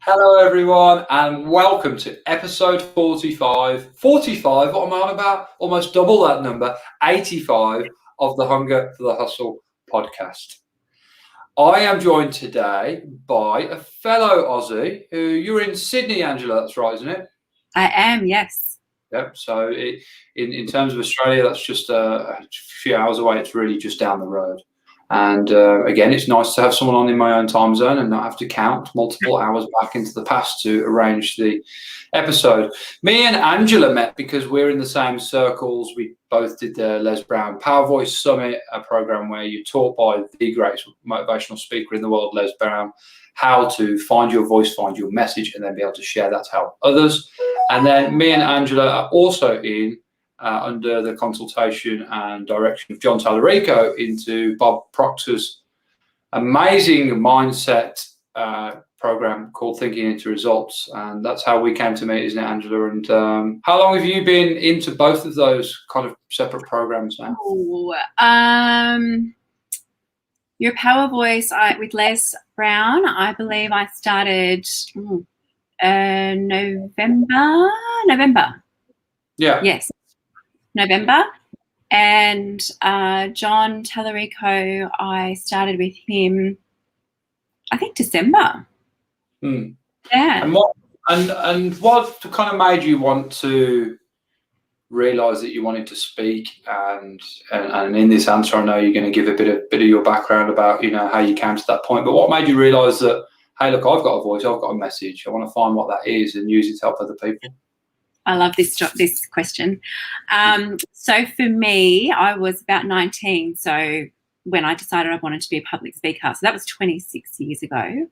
Hello, everyone, and welcome to episode 45. 45, what am I on about? Almost double that number, 85 of the Hunger for the Hustle podcast. I am joined today by a fellow Aussie who you're in Sydney, Angela, that's right, isn't it? I am, yes. Yep, so in terms of Australia, that's just a few hours away. It's really just down the road. And again, it's nice to have someone on in my own time zone and not have to count multiple hours back into the past to arrange the episode. Me and Angela met because we're in the same circles. We both did the Les Brown Power Voice Summit, a program where you taught by the greatest motivational speaker in the world, Les Brown, how to find your voice, find your message, and then be able to share that to help others. And then me and Angela are also in under the consultation and direction of John Tallarico into Bob Proctor's amazing mindset program called Thinking into Results. And that's how we came to meet, isn't it, Angela? And how long have you been into both of those kind of separate programs now? Your Power Voice with Les Brown, I believe I started November. Yeah. Yes, November. And John Tallarico, I started with him, I think December. Yeah. And what kind of made you want to realise that you wanted to speak? And in this answer, I know you're going to give a bit of your background about how you came to that point. But what made you realise that, hey, look, I've got a voice, I've got a message, I want to find what that is and use it to help other people? I love this question. So for me, I was about 19. So when I decided I wanted to be a public speaker, so that was 26 years ago.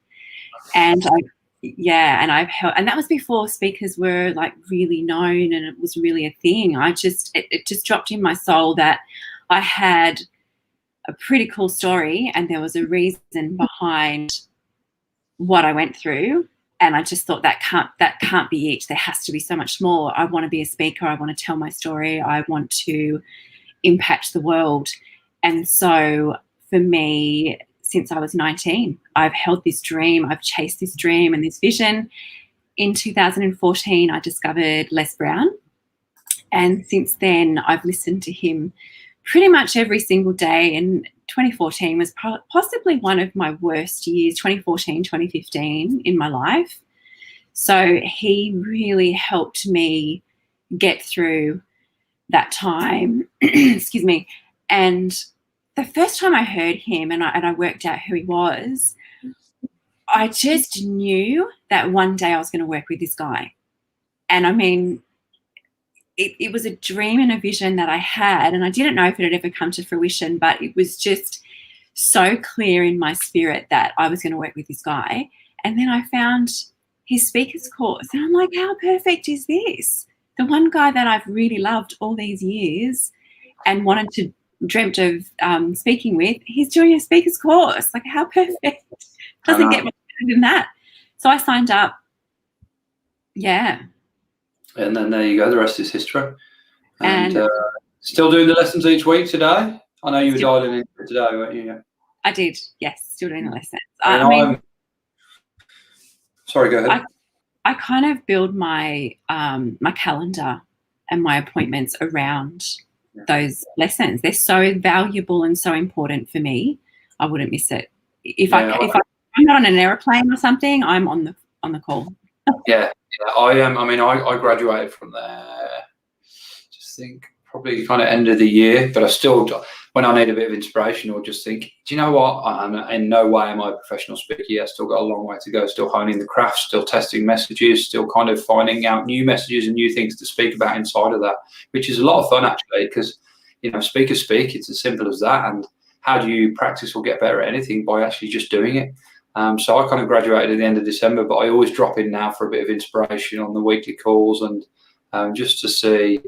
And that was before speakers were like really known and it was really a thing. It just dropped in my soul that I had a pretty cool story and there was a reason behind what I went through. And I just thought that can't be it. There has to be so much more. I want to be a speaker. I want to tell my story. I want to impact the world. And so for me, since I was 19, I've held this dream. I've chased this dream and this vision. In 2014, I discovered Les Brown. And since then, I've listened to him pretty much every single day. And 2014 was possibly one of my worst years, 2014, 2015 in my life. So he really helped me get through that time. Excuse me. And the first time I heard him and I worked out who he was, I just knew that one day I was going to work with this guy. And I mean, it was a dream and a vision that I had, and I didn't know if it had ever come to fruition, but it was just so clear in my spirit that I was going to work with this guy. And then I found his speaker's course, and I'm like, how perfect is this? The one guy that I've really loved all these years and dreamt of speaking with, he's doing a speaker's course. Like, how perfect? Doesn't get much better than that. So I signed up. Yeah. And then there you go. The rest is history. And still doing the lessons each week today? I know you were dialing in today, weren't you? Yeah. I did. Yes, still doing the lessons. Sorry, go ahead. I kind of build my my calendar and my appointments around those lessons. They're so valuable and so important for me. I wouldn't miss it. If I'm not on an airplane or something, I'm on the call. Yeah, I am. I graduated from there, just think probably kind of end of the year, but I still, when I need a bit of inspiration or just think, do you know what? In no way am I a professional speaker yet. Still got a long way to go, still honing the craft, still testing messages, still kind of finding out new messages and new things to speak about inside of that, which is a lot of fun actually, because, speakers speak, it's as simple as that. And how do you practice or get better at anything? By actually just doing it. So I kind of graduated at the end of December, but I always drop in now for a bit of inspiration on the weekly calls and just to see,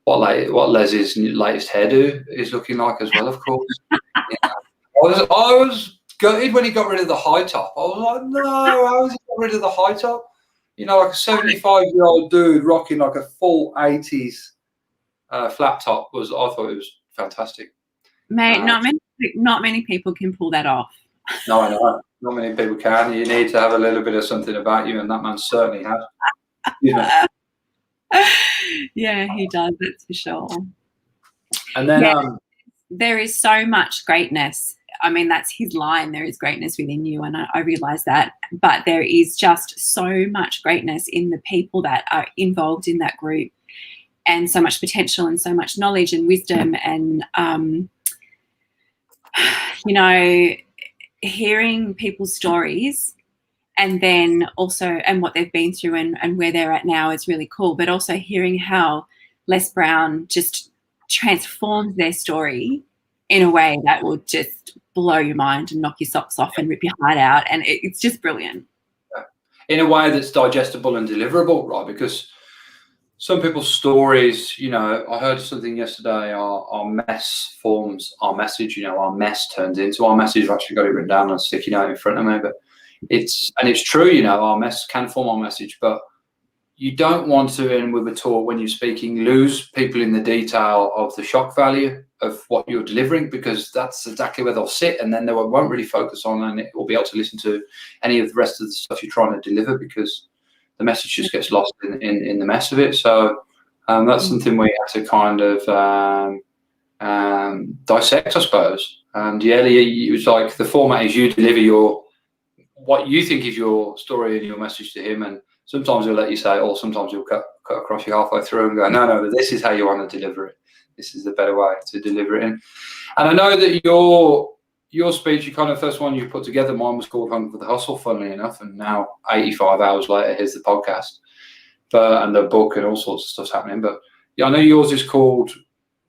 what Les's latest hairdo is looking like as well, of course. I was gutted when he got rid of the high top. I was like, no, how has he got rid of the high top? Like a 75-year-old dude rocking like a full 80s flat top I thought it was fantastic. Mate, not many people can pull that off. No, I know. Not many people can. You need to have a little bit of something about you, and that man certainly has. You know. Yeah, he does, that's for sure. And then, Yeah. There is so much greatness. I mean, that's his line, there is greatness within you, and I realize that. But there is just so much greatness in the people that are involved in that group, and so much potential and so much knowledge and wisdom and, you know, hearing people's stories and then also and what they've been through and where they're at now is really cool. But also hearing how Les Brown just transformed their story in a way that will just blow your mind and knock your socks off and rip your heart out. And it's just brilliant. In a way that's digestible and deliverable, right? Because some people's stories, you know, I heard something yesterday, our mess forms our message, you know, our mess turns into our message. I've actually got it written down on a sticky note in front of me, but it's true, you know, our mess can form our message, but you don't want to, and we were taught when you're speaking, lose people in the detail of the shock value of what you're delivering, because that's exactly where they'll sit, and then they won't really focus on and it will be able to listen to any of the rest of the stuff you're trying to deliver, because the message just gets lost in the mess of it. So that's something we have to kind of dissect, I suppose. And yeah, it was like the format is you deliver what you think is your story and your message to him, and sometimes he'll let you say it, or sometimes he'll cut across you halfway through and go, no, this is how you want to deliver it. This is the better way to deliver it in. And I know that your speech, you kind of first one you put together, mine was called Hunger for the Hustle, funnily enough, and now 85 hours later, here's the podcast, and the book and all sorts of stuff's happening. But yeah, I know yours is called,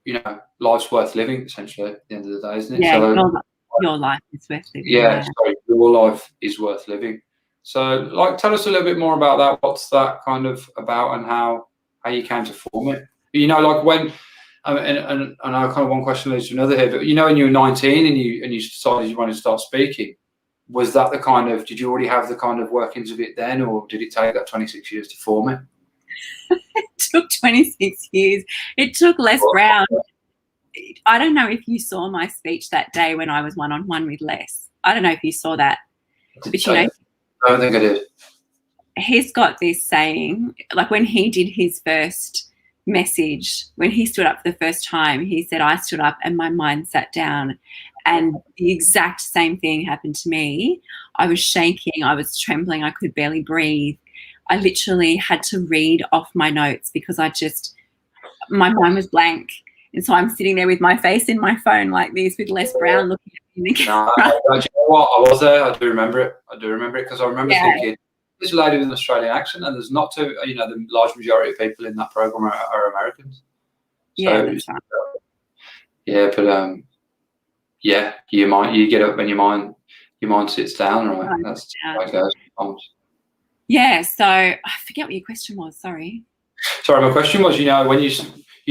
you know, Life's Worth Living, essentially, at the end of the day, isn't it? Yeah, so, your life is worth living. Yeah, sorry, your life is worth living. So, like, tell us a little bit more about that. What's that kind of about, and how you came to form it? You know, like when, and I know kind of one question leads to another here, but you know, when you were 19 and you decided you wanted to start speaking, was that the kind of, did you already have the kind of workings of it then, or did it take that 26 years to form it? It took 26 years. It took Les Brown. I don't know if you saw my speech that day when I was one-on-one with Les. I don't know if you saw that. But you know, I don't think I did. He's got this saying, like when he did his first message, when he stood up for the first time, he said, I stood up and my mind sat down. And the exact same thing happened to me. I was shaking, I was trembling, I could barely breathe. I literally had to read off my notes because my mind was blank. And so I'm sitting there with my face in my phone like this with Les Brown looking at me. No, you know what? I was there. I do remember it because I remember thinking, this lady with an Australian accent, and there's not too, you know, the large majority of people in that program are Americans. Yeah, so, that's right. Yeah, but yeah, you get up and your mind sits down, right? That's how it goes sometimes. Yeah. So I forget what your question was. Sorry, my question was, you know, when you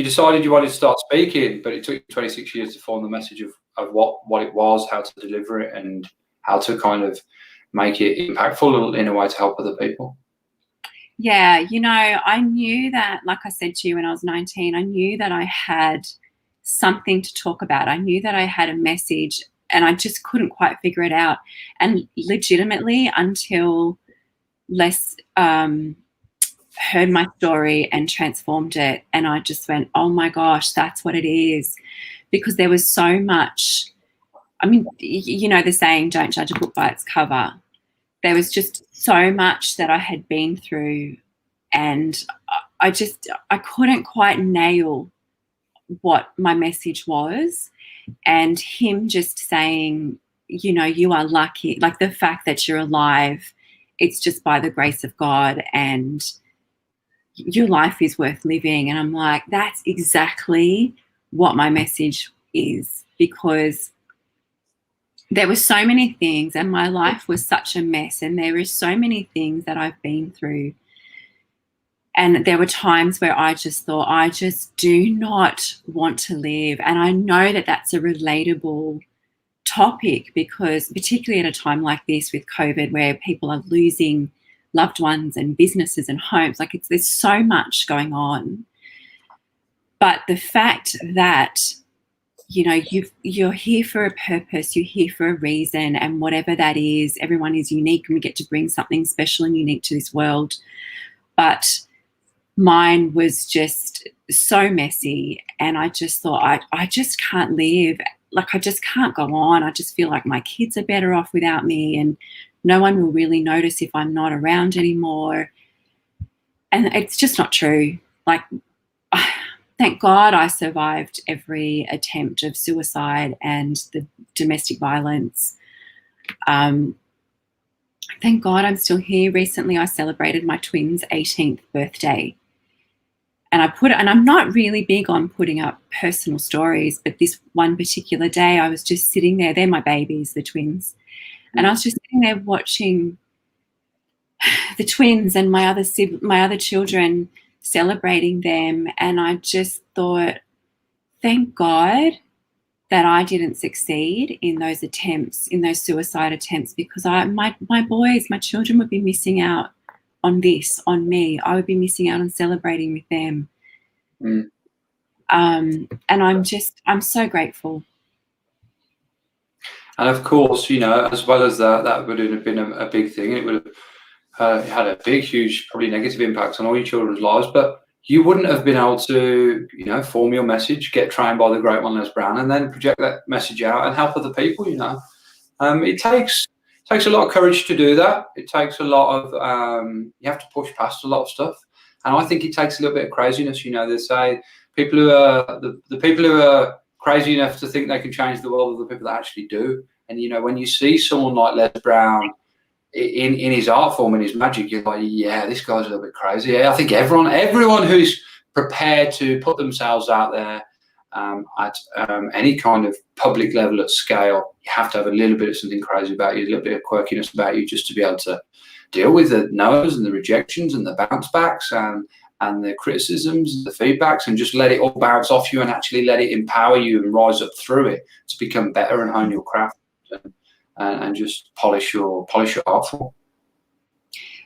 decided you wanted to start speaking, but it took you 26 years to form the message of what it was, how to deliver it, and how to kind of make it impactful in a way to help other people. Yeah, you know, I knew that, like I said to you when I was 19, I knew that I had something to talk about. I knew that I had a message and I just couldn't quite figure it out. And legitimately until Les heard my story and transformed it, and I just went, oh my gosh, that's what it is. Because there was so much, I mean, you know the saying, don't judge a book by its cover. There was just so much that I had been through, and I couldn't quite nail what my message was. And him just saying, you know, you are lucky, like the fact that you're alive, it's just by the grace of God, and your life is worth living. And I'm like, that's exactly what my message is, because there were so many things and my life was such a mess, and there are so many things that I've been through. And there were times where I just thought, I just do not want to live. And I know that that's a relatable topic, because particularly at a time like this with COVID, where people are losing loved ones and businesses and homes, like there's so much going on. But the fact that you know, you're here for a purpose, you're here for a reason, and whatever that is, everyone is unique and we get to bring something special and unique to this world. But mine was just so messy, and I just thought, I just can't live. Like, I just can't go on. I just feel like my kids are better off without me, and no one will really notice if I'm not around anymore. And it's just not true. Like, thank God I survived every attempt of suicide and the domestic violence. Thank God I'm still here. Recently, I celebrated my twins' 18th birthday. And I'm not really big on putting up personal stories, but this one particular day I was just sitting there. They're my babies, the twins. And I was just sitting there watching the twins and my other children, celebrating them. And I just thought, thank God that I didn't succeed in those attempts, in those suicide attempts, because my boys, my children would be missing out on this, on me. I would be missing out on celebrating with them. And I'm so grateful. And of course, you know, as well as that would have been a big thing. It would have had a big, huge, probably negative impact on all your children's lives. But you wouldn't have been able to, you know, form your message, get trained by the great one, Les Brown, and then project that message out and help other people. You know, it takes a lot of courage to do that. It takes a lot of you have to push past a lot of stuff, and I think it takes a little bit of craziness. You know, they say people who are the people who are crazy enough to think they can change the world are the people that actually do. And you know, when you see someone like Les Brown in his art form, in his magic, you're like, yeah, this guy's a little bit crazy. Yeah, I think everyone who's prepared to put themselves out there at any kind of public level at scale, you have to have a little bit of something crazy about you, a little bit of quirkiness about you, just to be able to deal with the no's and the rejections and the bounce backs and the criticisms and the feedbacks, and just let it all bounce off you and actually let it empower you and rise up through it to become better and hone your craft and just polish your art form.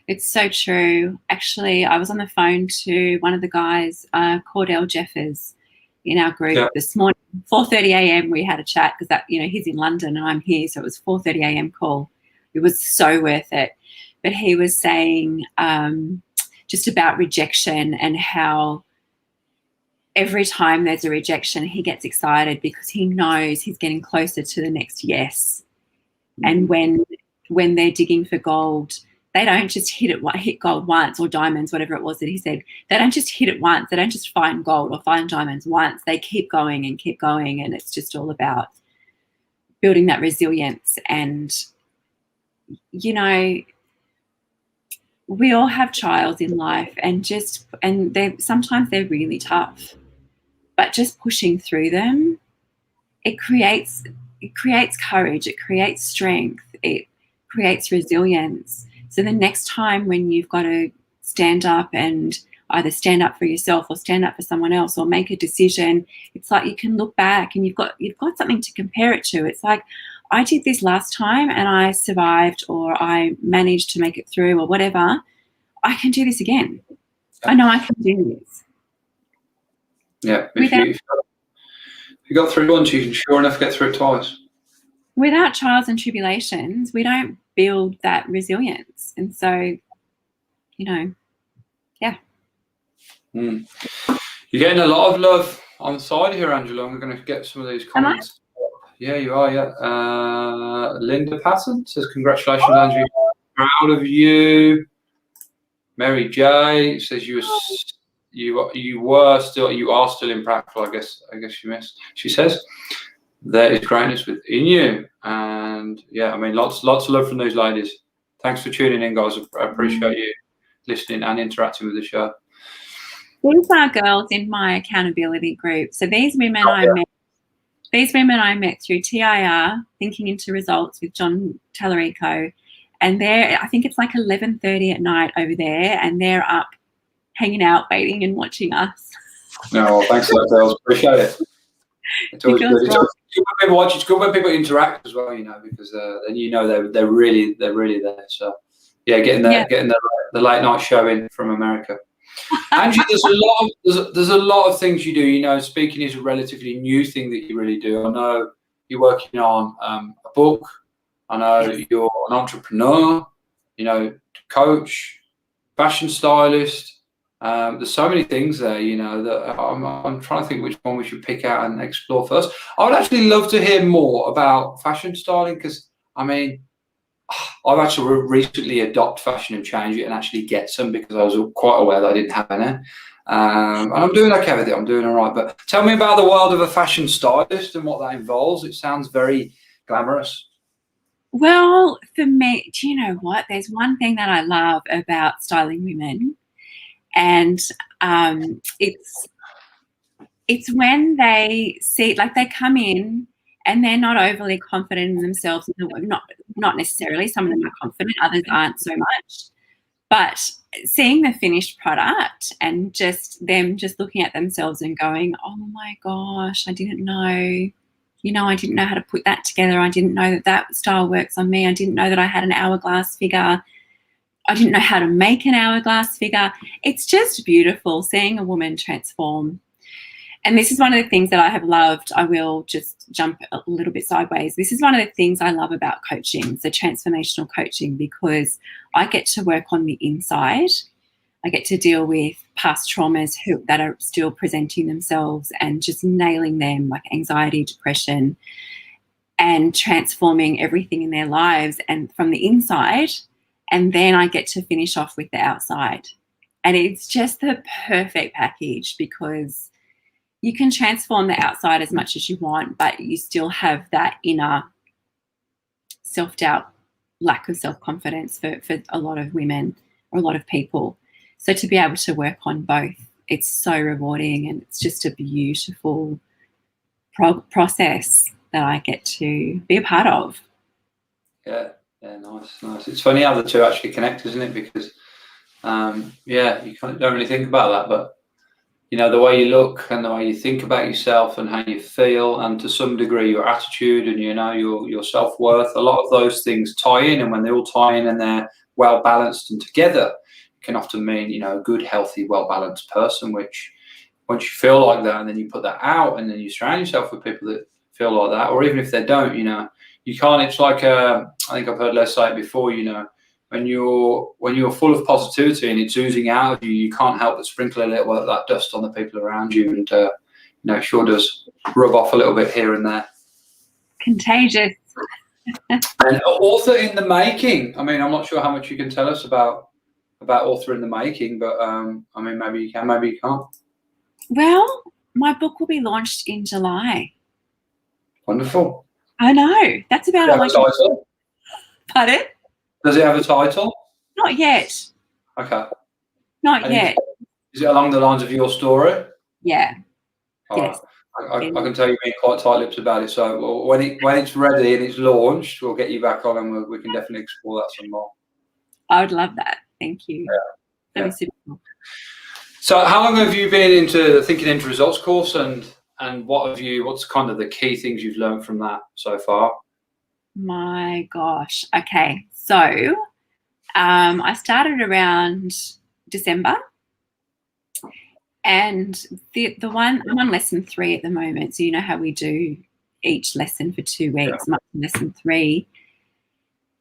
It's so true. Actually, I was on the phone to one of the guys, Cordell Jeffers, in our group this morning. 4:30 a.m. we had a chat, because that, you know, he's in London and I'm here, so it was 4:30 a.m. call. It was so worth it. But he was saying just about rejection, and how every time there's a rejection, he gets excited because he knows he's getting closer to the next yes. And when they're digging for gold, they don't just hit gold once, or diamonds, whatever it was that he said. They don't just hit it once. They don't just find gold or find diamonds once. They keep going and keep going. And it's just all about building that resilience. And, you know, we all have trials in life, and sometimes they're really tough, but just pushing through them, it creates courage, it creates strength, it creates resilience. So the next time when you've got to stand up, and either stand up for yourself or stand up for someone else or make a decision, it's like you can look back and you've got something to compare it to. It's like, I did this last time and I survived, or I managed to make it through, or whatever. I can do this again. I know I can do this. Yeah. If you got through once, you can sure enough get through it twice. Without trials and tribulations, we don't build that resilience. And so, you know, yeah. You're getting a lot of love on the side here, Angela. I'm going to get some of these comments. Yeah, you are, yeah. Linda Patton says, congratulations, Andrew. Proud of you. Mary J says you are still impractical. I guess you missed. She says there is greatness within you, and yeah, I mean, lots of love from these ladies. Thanks for tuning in, guys. I appreciate you listening and interacting with the show. These are girls in my accountability group. So these women I met through TIR, Thinking Into Results, with John Tallarico. And I think it's like 11:30 at night over there, and they're up hanging out, waiting and watching us. No, thanks a lot, girls. Appreciate it. It's always good. It's good when people watch. It's good when people interact as well, you know, because then you know they're really there. So yeah, getting the late night show in from America. Angie, there's a lot of things you do. You know, speaking is a relatively new thing that you really do. I know you're working on a book. I know you're an entrepreneur. You know, coach, fashion stylist. There's so many things there. You know that I'm trying to think which one we should pick out and explore first. I would actually love to hear more about fashion styling because I mean, I've actually recently adopted fashion and changed it and actually get some because I was quite aware that I didn't have any. And I'm doing okay with it. I'm doing all right. But tell me about the world of a fashion stylist and what that involves. It sounds very glamorous. Well, for me, do you know what? There's one thing that I love about styling women, and it's when they see, like, they come in and they're not overly confident in themselves. Not necessarily. Some of them are confident, others aren't so much. But seeing the finished product and just them just looking at themselves and going, oh my gosh, I didn't know. You know, I didn't know how to put that together. I didn't know that that style works on me. I didn't know that I had an hourglass figure. I didn't know how to make an hourglass figure. It's just beautiful seeing a woman transform. And this is one of the things that I have loved. I will just jump a little bit sideways. This is one of the things I love about coaching, so transformational coaching, because I get to work on the inside. I get to deal with past traumas that are still presenting themselves and just nailing them, like anxiety, depression, and transforming everything in their lives and from the inside. And then I get to finish off with the outside. And it's just the perfect package because you can transform the outside as much as you want, but you still have that inner self-doubt, lack of self-confidence for a lot of women or a lot of people. So to be able to work on both, it's so rewarding, and it's just a beautiful process that I get to be a part of. Yeah, nice. It's funny how the two actually connect, isn't it? Because, you don't really think about that, but you know, the way you look and the way you think about yourself and how you feel, and to some degree your attitude and, you know, your self-worth, a lot of those things tie in, and when they all tie in and they're well balanced and together, it can often mean, you know, a good, healthy, well balanced person, which once you feel like that and then you put that out and then you surround yourself with people that feel like that, or even if they don't, you know, you can't, it's like, I think I've heard Les say it before, you know, when you're full of positivity and it's oozing out of you, you can't help but sprinkle a little of that dust on the people around you, and you know, it sure does rub off a little bit here and there. Contagious. And author in the making. I mean, I'm not sure how much you can tell us about author in the making, but I mean, maybe you can, maybe you can't. Well, my book will be launched in July. Wonderful. I know. That's about all I can do. Pardon? Does it have a title? Not yet. Okay. Not yet. Is it along the lines of your story? Yeah. Yes. Right. I can tell you've been quite tight-lipped about it. So when it's ready and it's launched, we'll get you back on and we can definitely explore that some more. I would love that. Thank you. Yeah. That'd be super cool. So how long have you been into the Thinking into Results course, and what's kind of the key things you've learned from that so far? My gosh. Okay. So I started around December, and the one, I'm on lesson 3 at the moment. So you know how we do each lesson for 2 weeks. I'm up to lesson 3.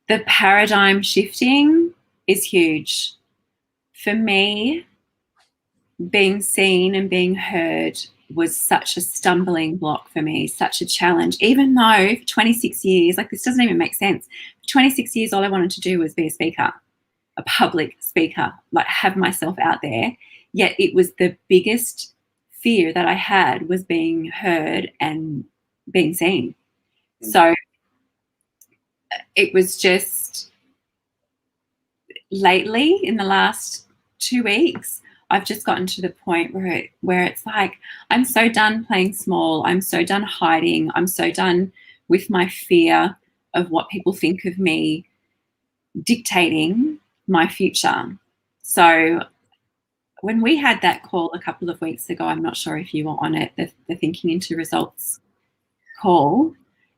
The paradigm shifting is huge. For me, being seen and being heard was such a stumbling block for me, such a challenge, even though for 26 years, like, this doesn't even make sense. For 26 years, all I wanted to do was be a speaker, a public speaker, like have myself out there. Yet it was the biggest fear that I had, was being heard and being seen. So it was just lately, in the last 2 weeks, I've just gotten to the point where it's like, I'm so done playing small. I'm so done hiding. I'm so done with my fear of what people think of me dictating my future. So when we had that call a couple of weeks ago, I'm not sure if you were on it, the Thinking into Results call,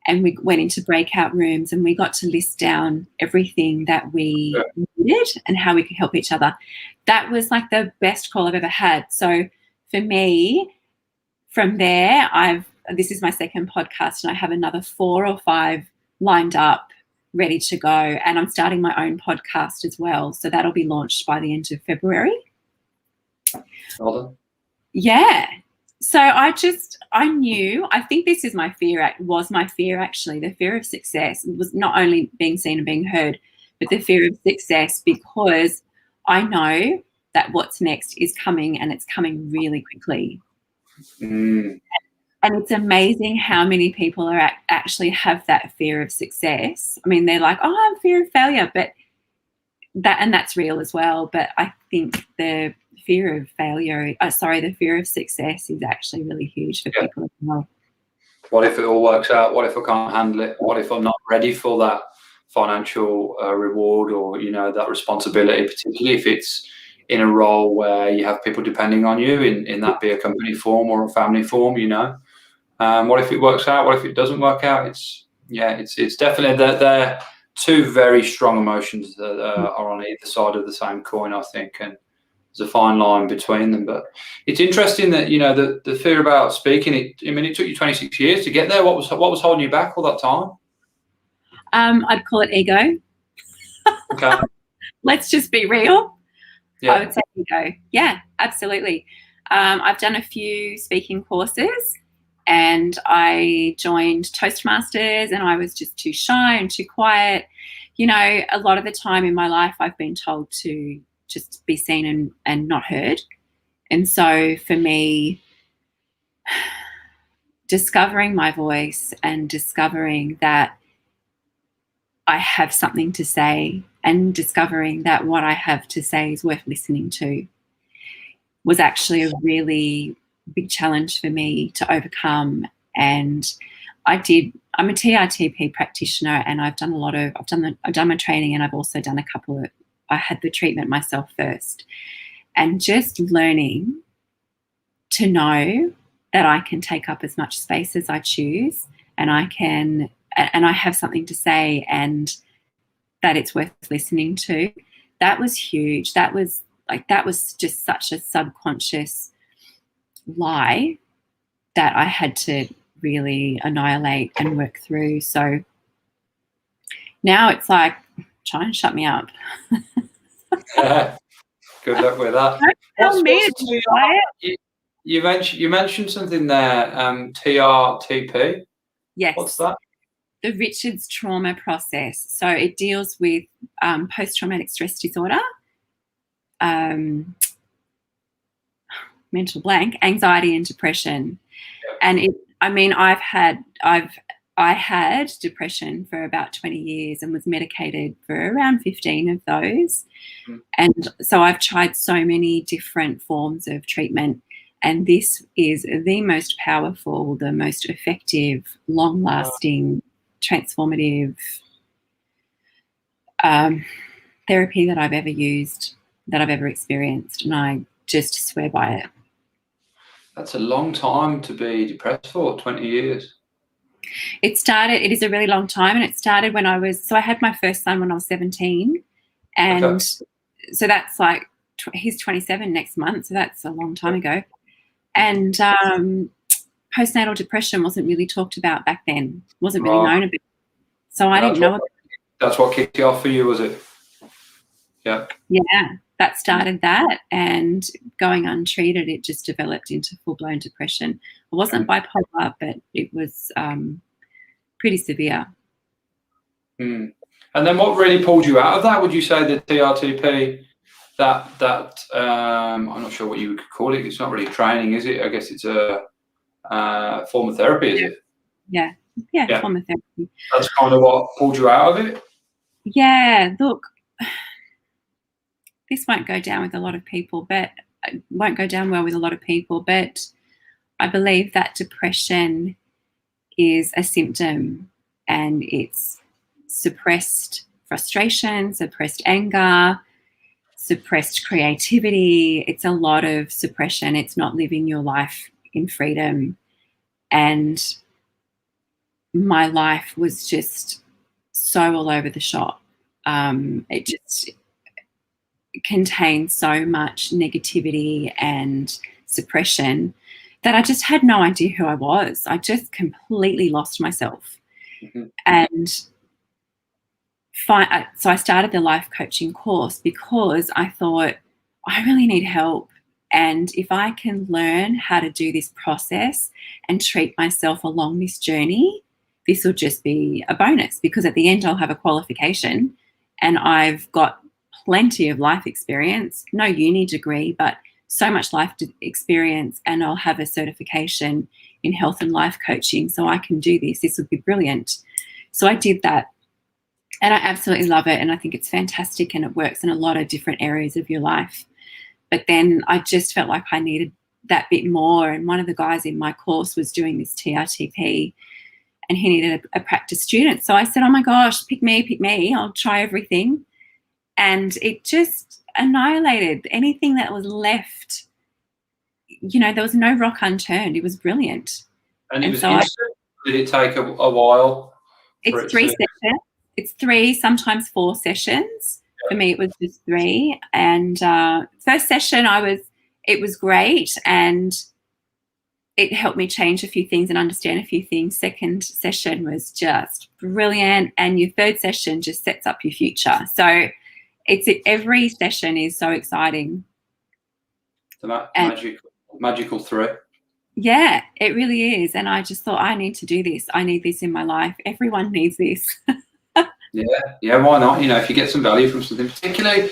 and we went into breakout rooms and we got to list down everything that we needed and how we could help each other. That was like the best call I've ever had. So for me, from there, this is my second podcast, and I have another 4 or 5 lined up, ready to go. And I'm starting my own podcast as well. So that'll be launched by the end of February. Well done. Yeah. So I knew, I think this is my fear, actually. The fear of success was not only being seen and being heard, but the fear of success, because I know that what's next is coming, and it's coming really quickly. Mm. And it's amazing how many people actually have that fear of success. I mean, they're like, oh, I'm fear of failure, but that's real as well. But I think the fear of the fear of success is actually really huge for people as well. What if it all works out? What if I can't handle it? What if I'm not ready for that financial reward, or, you know, that responsibility, particularly if it's in a role where you have people depending on you, in that be a company form or a family form, you know? What if it works out? What if it doesn't work out? It's definitely, they're 2 very strong emotions that are on either side of the same coin, I think, and there's a fine line between them. But it's interesting that, you know, the fear about speaking. It took you 26 years to get there. What was holding you back all that time? I'd call it ego. Okay. Let's just be real. Yeah. I would say ego. Yeah, absolutely. I've done a few speaking courses, and I joined Toastmasters, and I was just too shy and too quiet. You know, a lot of the time in my life, I've been told to just be seen and not heard. And so for me, discovering my voice and discovering that I have something to say, and discovering that what I have to say is worth listening to, was actually a really big challenge for me to overcome. And I'm a TRTP practitioner, and I've done my training, and I've also done I had the treatment myself first, and just learning to know that I can take up as much space as I choose, and I have something to say, and that it's worth listening to. That was huge. That was just such a subconscious lie that I had to really annihilate and work through. So now it's like, try and shut me up. Good luck with that. Don't tell me to try it. You mentioned something there, TRTP. Yes. What's that? The Richards trauma process. So it deals with post-traumatic stress disorder, mental blank, anxiety and depression. Yep. And I had depression for about 20 years and was medicated for around 15 of those. Mm. And so I've tried so many different forms of treatment, and this is the most powerful, the most effective, long-lasting, transformative therapy that I've ever used, that I've ever experienced, and I just swear by it. That's a long time to be depressed for, 20 years. It is a really long time, and it started when I had my first son when I was 17, and okay. So that's like, he's 27 next month, so that's a long time ago. And postnatal depression wasn't really talked about back then, wasn't really known about. So I didn't know about it. That's what kicked you off for you, was it? Yeah. Yeah, that started that, and going untreated, it just developed into full-blown depression. It wasn't bipolar, but it was pretty severe. Mm. And then what really pulled you out of that? Would you say the TRTP, that I'm not sure what you could call it. It's not really training, is it? I guess it's a form of therapy, is it? Yeah, form of therapy. That's kind of what pulled you out of it? Yeah, look, this won't go down with a lot of people, but it won't go down well with a lot of people, but I believe that depression is a symptom, and it's suppressed frustration, suppressed anger, suppressed creativity. It's a lot of suppression. It's not living your life in freedom. And my life was just so all over the shop. contained so much negativity and suppression that I just had no idea who I was. I just completely lost myself. Mhm. And so I started the life coaching course because I thought, I really need help. And if I can learn how to do this process and treat myself along this journey, this will just be a bonus, because at the end I'll have a qualification and I've got plenty of life experience, no uni degree, but so much life experience, and I'll have a certification in health and life coaching, so I can do this. This would be brilliant. So I did that. And I absolutely love it. And I think it's fantastic, and it works in a lot of different areas of your life. But then I just felt like I needed that bit more. And one of the guys in my course was doing this TRTP, and he needed a practice student. So I said, oh my gosh, pick me. I'll try everything. And it just annihilated anything that was left. You know, there was no rock unturned. It was brilliant. And it was instant? Did it take a while? It's 3 sessions. It's 3, sometimes 4 sessions. For me, it was just 3. And first session, it was great, and it helped me change a few things and understand a few things. Second session was just brilliant, and your third session just sets up your future. So every session is so exciting. The magical 3. Yeah, it really is. And I just thought, I need to do this. I need this in my life. Everyone needs this. Yeah, why not? You know, if you get some value from something, particularly,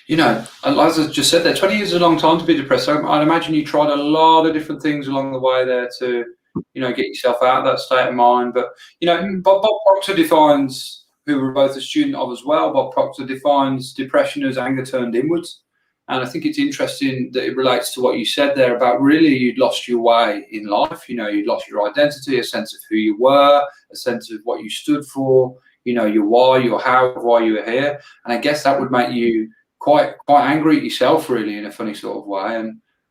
you know, as I just said there, 20 years is a long time to be depressed. So I'd imagine you tried a lot of different things along the way there to, you know, get yourself out of that state of mind. But, you know, Bob Proctor defines, who we're both a student of as well, Bob Proctor defines depression as anger turned inwards. And I think it's interesting that it relates to what you said there about really you'd lost your way in life. You know, you'd lost your identity, a sense of who you were, a sense of what you stood for, you know, your why, your how, why you were here. And I guess that would make you quite angry at yourself, really, in a funny sort of way.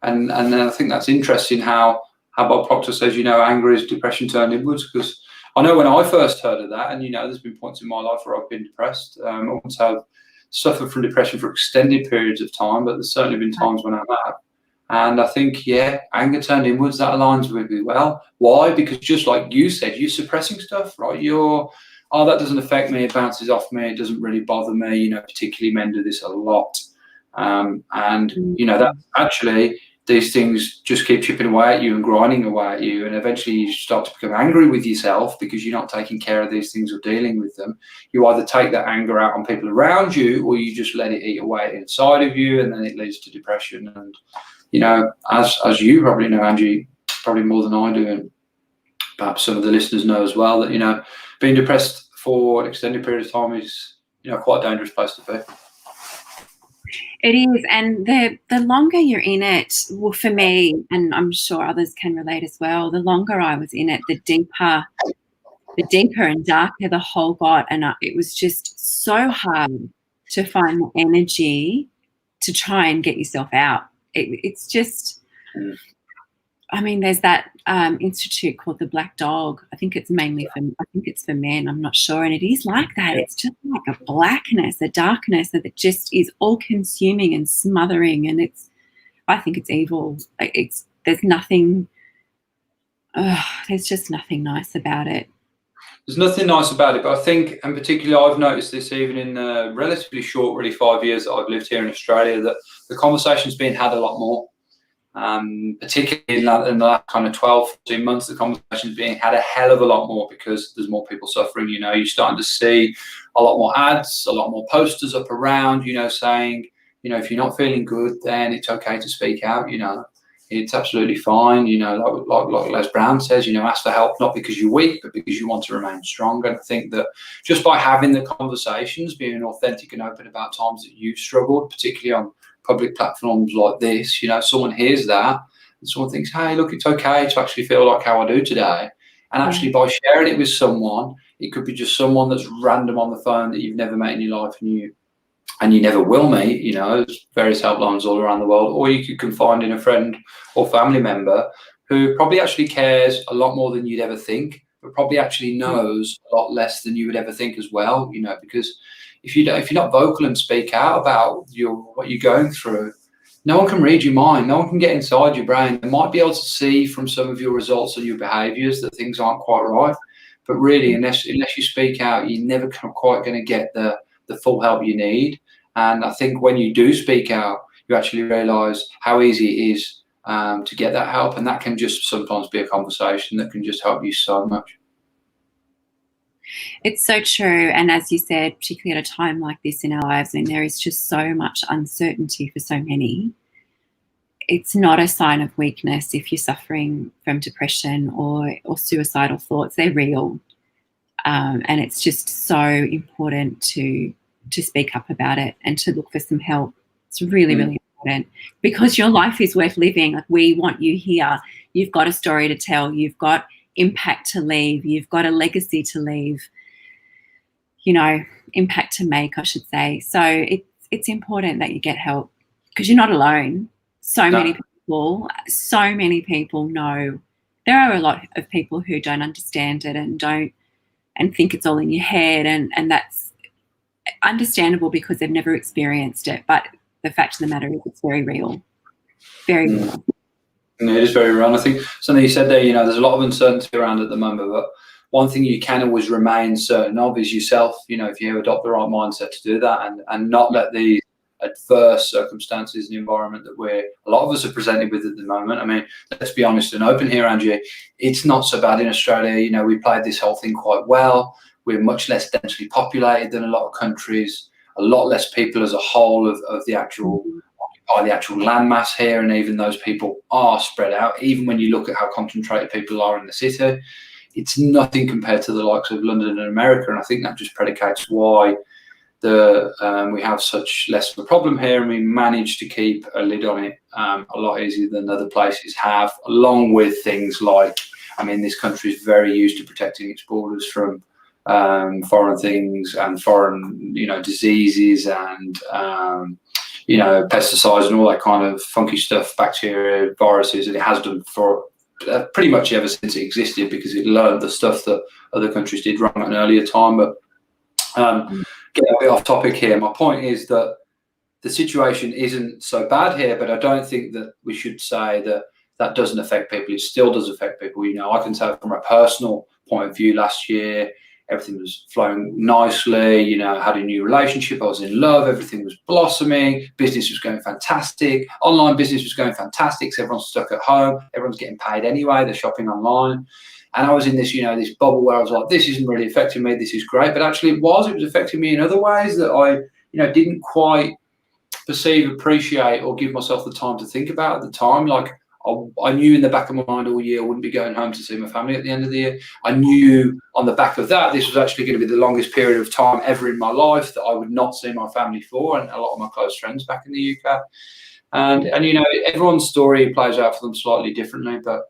And then I think that's interesting how Bob Proctor says, you know, anger is depression turned inwards, because I know when I first heard of that, and, you know, there's been points in my life where I've been depressed. I once have suffered from depression for extended periods of time, but there's certainly been times when I have. And I think, yeah, anger turned inwards, that aligns with me well. Why? Because just like you said, you're suppressing stuff, right? That doesn't affect me, it bounces off me, it doesn't really bother me, you know, particularly men do this a lot. And, you know, that actually, these things just keep chipping away at you and grinding away at you, and eventually you start to become angry with yourself because you're not taking care of these things or dealing with them. You either take that anger out on people around you, or you just let it eat away inside of you, and then it leads to depression. And, you know, as you probably know, Angie, probably more than I do, and perhaps some of the listeners know as well, that, you know, being depressed for an extended period of time is, you know, quite a dangerous place to be. It is, and the longer you're in it, well, for me, and I'm sure others can relate as well, the longer I was in it, the deeper and darker the hole got, and it was just so hard to find the energy to try and get yourself out. It's just, I mean, there's that institute called the Black Dog. I think it's for men. I'm not sure. And it is like that. It's just like a blackness, a darkness that just is all consuming and smothering. And I think it's evil. There's just nothing nice about it. There's nothing nice about it, but I think, and particularly I've noticed this even in the relatively short, really 5 years that I've lived here in Australia, that the conversation's being had a lot more. Particularly in the last kind of 12, 14 months, the conversation is being had a hell of a lot more because there's more people suffering. You know, you're starting to see a lot more ads, a lot more posters up around, you know, saying, you know, if you're not feeling good, then it's okay to speak out, you know, it's absolutely fine. You know, like Les Brown says, you know, ask for help, not because you're weak, but because you want to remain strong. And I think that just by having the conversations, being authentic and open about times that you've struggled, particularly on public platforms like this, you know, someone hears that and someone thinks, hey, look, it's okay to actually feel like how I do today. And actually by sharing it with someone, it could be just someone that's random on the phone that you've never met in your life and you never will meet, you know, there's various helplines all around the world, or you could confide in a friend or family member who probably actually cares a lot more than you'd ever think, but probably actually knows a lot less than you would ever think as well, you know, because if you're not vocal and speak out about what you're going through, no one can read your mind. No one can get inside your brain. They might be able to see from some of your results and your behaviours that things aren't quite right. But really, unless you speak out, you're never quite going to get the full help you need. And I think when you do speak out, you actually realise how easy it is to get that help. And that can just sometimes be a conversation that can just help you so much. It's so true. And as you said, particularly at a time like this in our lives, when there is just so much uncertainty for so many, it's not a sign of weakness if you're suffering from depression or suicidal thoughts. They're real. And it's just so important to speak up about it and to look for some help. It's really, really important, because your life is worth living. Like, we want you here. You've got a story to tell. You've got impact to leave. You've got a legacy to leave, impact to make, I should say. So it's important that you get help, because you're not alone. So many people know. There are a lot of people who don't understand it and think it's all in your head, and that's understandable because they've never experienced it. But the fact of the matter is, it's very real. Very real. It is very real. I think something you said there, there's a lot of uncertainty around at the moment, but one thing you can always remain certain of is yourself. If you adopt the right mindset to do that and not let these adverse circumstances and the environment that a lot of us are presented with at the moment. I mean, let's be honest and open here, Angie. It's not so bad in Australia. We played this whole thing quite well. We're much less densely populated than a lot of countries. A lot less people as a whole of the actual landmass here, and even those people are spread out. Even when you look at how concentrated people are in the city, it's nothing compared to the likes of London and America. And I think that just predicates why we have such less of a problem here, and we manage to keep a lid on it a lot easier than other places have, along with things like, this country is very used to protecting its borders from foreign things and foreign, diseases and, pesticides and all that kind of funky stuff, bacteria, viruses, and it has done for pretty much ever since it existed, because it learned the stuff that other countries did wrong at an earlier time. But get a bit off topic here. My point is that the situation isn't so bad here, but I don't think that we should say that doesn't affect people. It still does affect people. I can say from a personal point of view, last year, everything was flowing nicely. I had a new relationship. I was in love. Everything was blossoming. Business was going fantastic. Online business was going fantastic. So everyone's stuck at home. Everyone's getting paid anyway. They're shopping online. And I was in this, this bubble where I was like, this isn't really affecting me. This is great. But actually it was affecting me in other ways that I, didn't quite perceive, appreciate, or give myself the time to think about at the time. Like, I knew in the back of my mind all year I wouldn't be going home to see my family at the end of the year. I knew on the back of that this was actually going to be the longest period of time ever in my life that I would not see my family for, and a lot of my close friends back in the UK. And everyone's story plays out for them slightly differently, but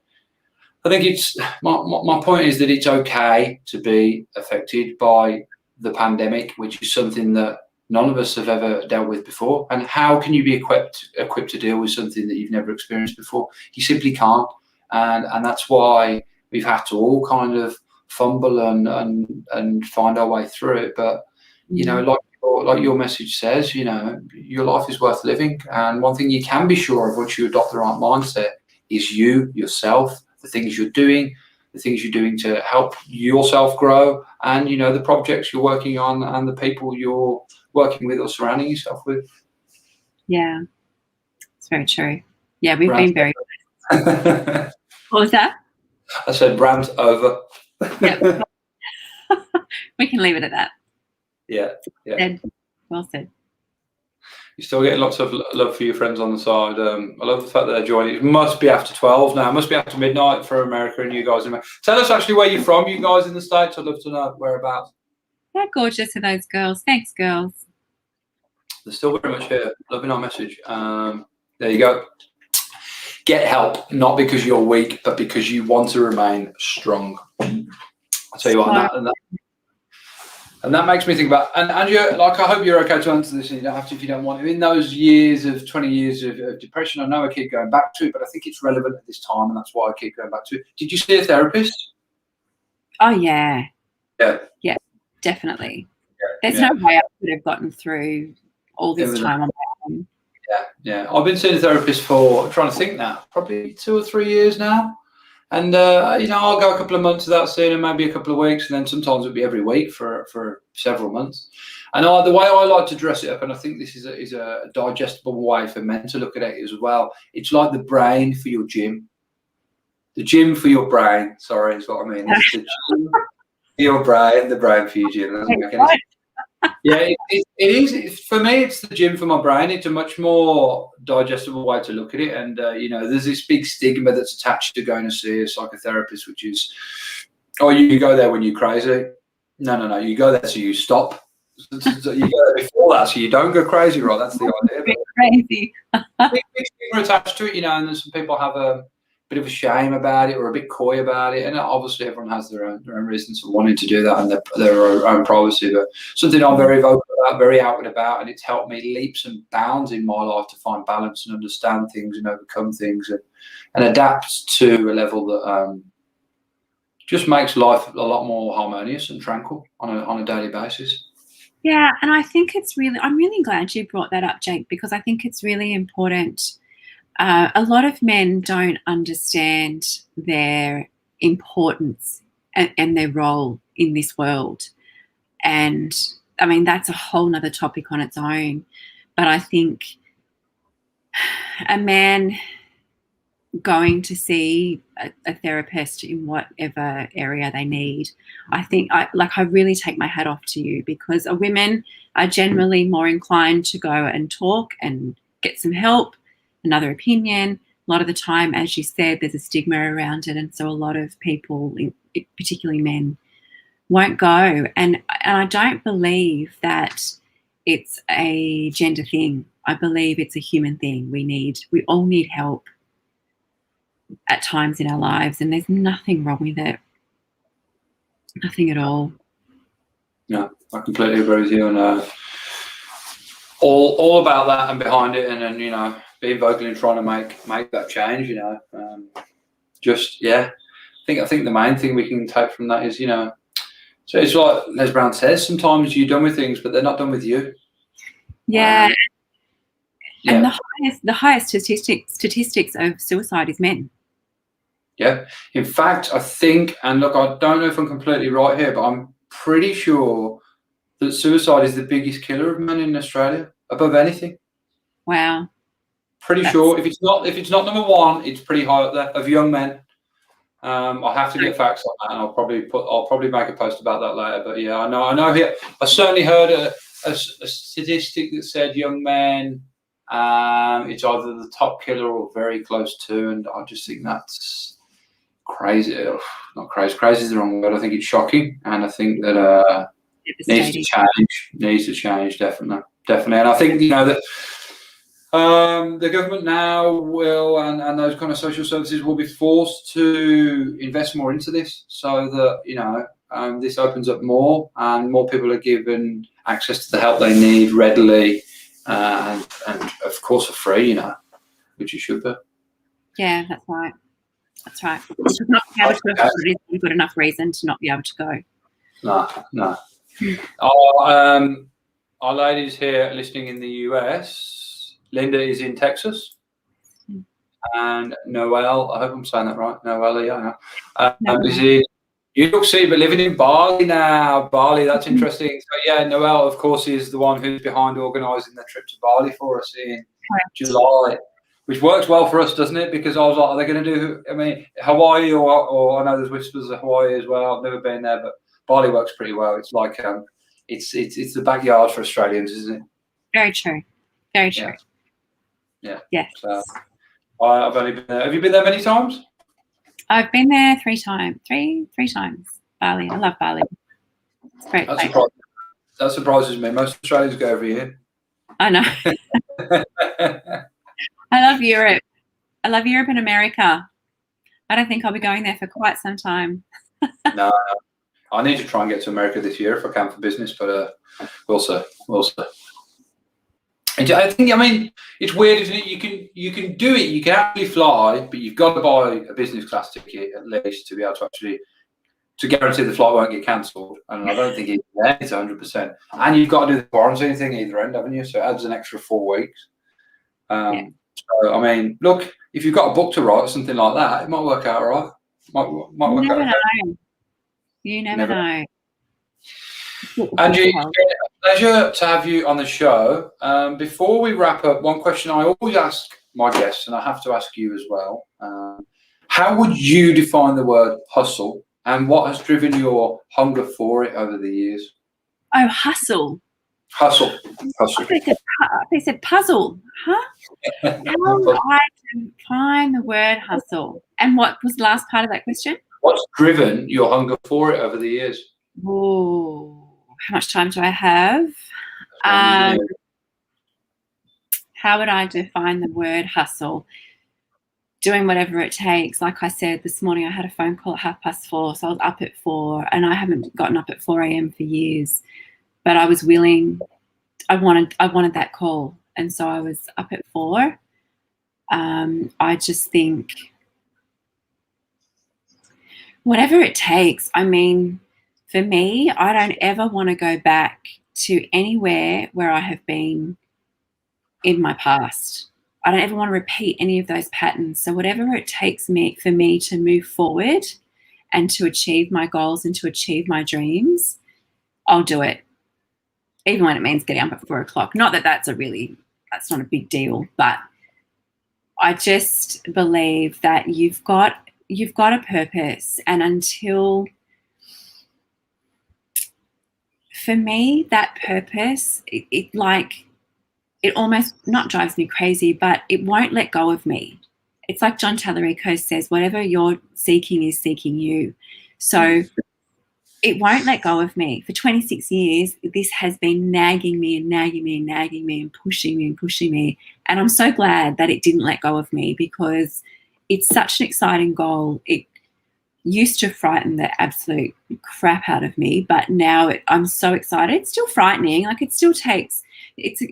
I think it's my point is that it's okay to be affected by the pandemic, which is something that none of us have ever dealt with before. And how can you be equipped to deal with something that you've never experienced before? You simply can't. And that's why we've had to all kind of fumble and find our way through it. But, like your message says, your life is worth living. And one thing you can be sure of once you adopt the right mindset is yourself, the things you're doing, to help yourself grow, and, the projects you're working on and the people you're working with or surrounding yourself with. Yeah, it's very true. Yeah, we've been very. What was that? I said rant over. Yeah. We can leave it at that. Yeah. Well said. You're still getting lots of love for your friends on the side. I love the fact that they're joining. It must be after 12 now. It must be after midnight for America and you guys in America. Tell us actually where you're from, you guys in the States. I'd love to know whereabouts. How gorgeous are those girls? Thanks, girls. They're still very much here. Loving our message. There you go. Get help, not because you're weak, but because you want to remain strong. I'll tell you what, and that makes me think about, and Andrea, like, I hope you're okay to answer this, and you don't have to if you don't want to. In those 20 years of depression, I know I keep going back to it, but I think it's relevant at this time, and that's why I keep going back to it. Did you see a therapist? Oh, yeah. Yeah. Yeah, definitely. There's no way I could have gotten through all this time on my own. Yeah. I've been seeing a therapist for, I'm trying to think now, probably 2 or 3 years now. And, I'll go a couple of months without seeing her, maybe a couple of weeks, and then sometimes it'll be every week for several months. And the way I like to dress it up, and I think this is a digestible way for men to look at it as well, it's like the brain for your gym. The gym for your brain, sorry, is what I mean. It's the gym for your brain, the brain for your gym. Yeah, it is. For me, it's the gym for my brain. It's a much more digestible way to look at it. And, there's this big stigma that's attached to going to see a psychotherapist, which is, you go there when you're crazy. No. You go there so you stop. You go there before that so you don't go crazy, right? That's the idea. Crazy. Big stigma attached to it, and then some people have a bit of a shame about it or a bit coy about it, and obviously everyone has their own reasons for wanting to do that and their own privacy, but something I'm very vocal about, very outward about, and it's helped me leaps and bounds in my life to find balance and understand things and overcome things and adapt to a level that just makes life a lot more harmonious and tranquil on a daily basis. Yeah, and I think I'm really glad you brought that up, Jake, because I think it's really important. A lot of men don't understand their importance and their role in this world. And I mean, that's a whole nother topic on its own. But I think a man going to see a therapist in whatever area they need, I really take my hat off to you, because women are generally more inclined to go and talk and get some help, another opinion. A lot of the time, as you said, there's a stigma around it, and so a lot of people, particularly men, won't go. And I don't believe that it's a gender thing. I believe it's a human thing. We all need help at times in our lives, and there's nothing wrong with it. Nothing at all. Yeah, I completely agree with you, and all about that and behind it, and then being vocal and trying to make that change. I think the main thing we can take from that is so it's like Les Brown says, sometimes you're done with things, but they're not done with you. Yeah. And the highest statistics of suicide is men. Yeah. In fact, I think, and look, I don't know if I'm completely right here, but I'm pretty sure that suicide is the biggest killer of men in Australia, above anything. Wow. Pretty sure. If it's not number one, it's pretty high up there of young men. I'll have to get facts on that, and I'll probably make a post about that later. But yeah, I know here. I certainly heard a statistic that said young men, it's either the top killer or very close to, and I just think that's crazy. Not crazy. Crazy is the wrong word. I think it's shocking, and I think that needs to change. Definitely. And I think that the government now will, and those kind of social services will be forced to invest more into this, so that this opens up more, and more people are given access to the help they need readily, and of course for free, which you should be. Yeah, that's right. Not be able to afford it, you've got enough reason to not be able to go. No. Our ladies here listening in the US, Linda is in Texas, and Noelle, I hope I'm saying that right, Noelle, is in New York City, but living in Bali now. Bali, that's interesting. So yeah, Noelle, of course, is the one who's behind organising the trip to Bali for us in July, which works well for us, doesn't it? Because I was like, are they going to do, Hawaii, or I know there's whispers of Hawaii as well. I've never been there, but Bali works pretty well. It's like, it's the backyard for Australians, isn't it? Very true. Very true. Yeah. Yes. So I've only been there. Have you been there many times? I've been there 3 times. Three times. Bali. I love Bali. It's great. That surprises me. Most Australians go every year. I know. I love Europe. I love Europe and America. I don't think I'll be going there for quite some time. No. I need to try and get to America this year if I can for business, but we'll see. And I think, it's weird, isn't it? You can do it. You can actually fly, but you've got to buy a business class ticket at least to be able to actually to guarantee the flight won't get cancelled. And I don't think it's 100%. And you've got to do the quarantine thing either end, haven't you? So it adds an extra 4 weeks. So, I mean, look, if you've got a book to write or something like that, it might work out all right. Might work out. You never know. Angie, it's been a pleasure to have you on the show. Before we wrap up, one question I always ask my guests, and I have to ask you as well. How would you define the word hustle, and what has driven your hunger for it over the years? Oh, hustle. Hustle. They said puzzle. Huh? How do I define the word hustle? And what was the last part of that question? What's driven your hunger for it over the years? Oh, how much time do I have? How would I define the word hustle? Doing whatever it takes. Like I said this morning, I had a phone call at 4:30, so I was up at 4, and I haven't gotten up at 4 a.m. for years. But I was willing. I wanted that call, and so I was up at 4. I just think whatever it takes. I mean, for me, I don't ever want to go back to anywhere where I have been in my past. I don't ever want to repeat any of those patterns. So whatever it takes for me to move forward and to achieve my goals and to achieve my dreams, I'll do it. Even when it means getting up at 4 o'clock. Not that that's not a big deal, but I just believe that you've got a purpose, and until, for me, that purpose, it almost not drives me crazy, but it won't let go of me. It's like John Tallarico says, whatever you're seeking is seeking you. So it won't let go of me. For 26 years, this has been nagging me and nagging me and nagging me and pushing me and pushing me. And I'm so glad that it didn't let go of me, because it's such an exciting goal. It used to frighten the absolute crap out of me, but now I'm so excited. It's still frightening. Like, it still takes, it's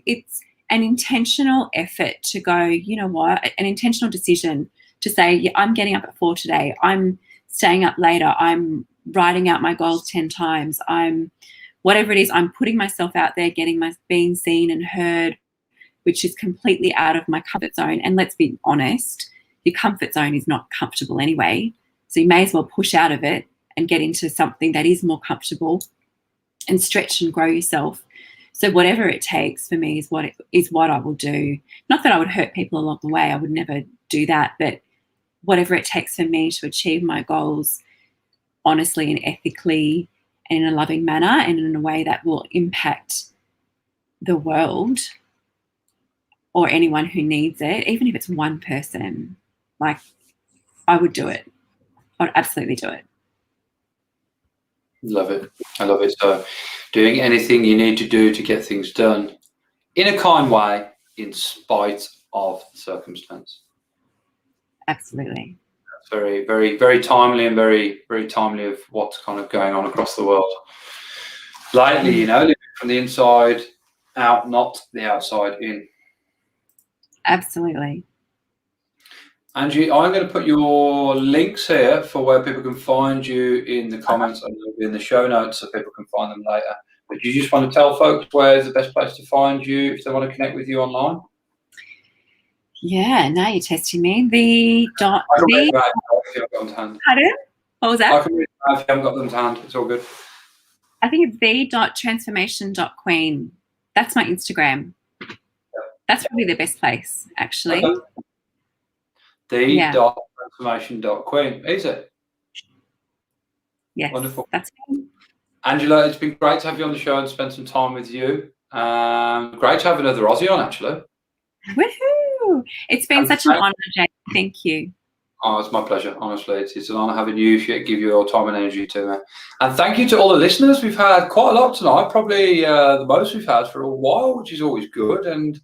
an intentional effort to go, you know what, an intentional decision to say, yeah, I'm getting up at 4 today. I'm staying up later. I'm writing out my goals 10 times. Whatever it is, I'm putting myself out there, being seen and heard, which is completely out of my comfort zone. And let's be honest, your comfort zone is not comfortable anyway. So you may as well push out of it and get into something that is more comfortable and stretch and grow yourself. So whatever it takes for me is what I will do. Not that I would hurt people along the way. I would never do that. But whatever it takes for me to achieve my goals honestly and ethically and in a loving manner and in a way that will impact the world or anyone who needs it, even if it's one person, like, I would do it. I would absolutely do it. Love it. I love it. So doing anything you need to do to get things done in a kind way, in spite of the circumstance. Absolutely. That's very, very, very timely, and very, very timely of what's kind of going on across the world lately, you know, living from the inside out, not the outside in. Absolutely. Angie, I'm going to put your links here for where people can find you in the comments and in the show notes so people can find them later. But do you just want to tell folks where's the best place to find you if they want to connect with you online? Yeah, now you're testing me. I can read that if you haven't got them to hand. Pardon? What was that? I can read that if you haven't got them to hand. It's all good. I think it's the.transformation.queen. That's my Instagram. Yeah. That's probably the best place, actually. Okay. The.transformation.queen. Easy. Yes. Wonderful. That's it. Angela, it's been great to have you on the show and spend some time with you. Great to have another Aussie on, actually. Woohoo! It's been such an honour, Jake. Thank you. Oh, it's my pleasure, honestly. It's an honour having you, give you your time and energy to me. And thank you to all the listeners. We've had quite a lot tonight, probably the most we've had for a while, which is always good. And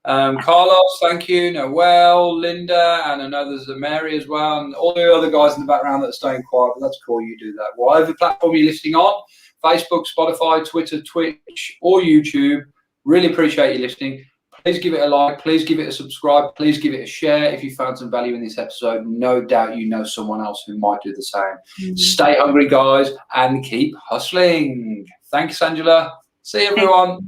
Carlos, thank you. Noel, Linda, and I know there's a Mary as well, and all the other guys in the background that are staying quiet, but that's cool, you do that. Whatever platform you're listening on, Facebook, Spotify, Twitter, Twitch, or YouTube, really appreciate you listening. Please give it a like. Please give it a subscribe. Please give it a share if you found some value in this episode. No doubt you know someone else who might do the same. Stay hungry, guys, and keep hustling. Thanks, Angela. See you, everyone.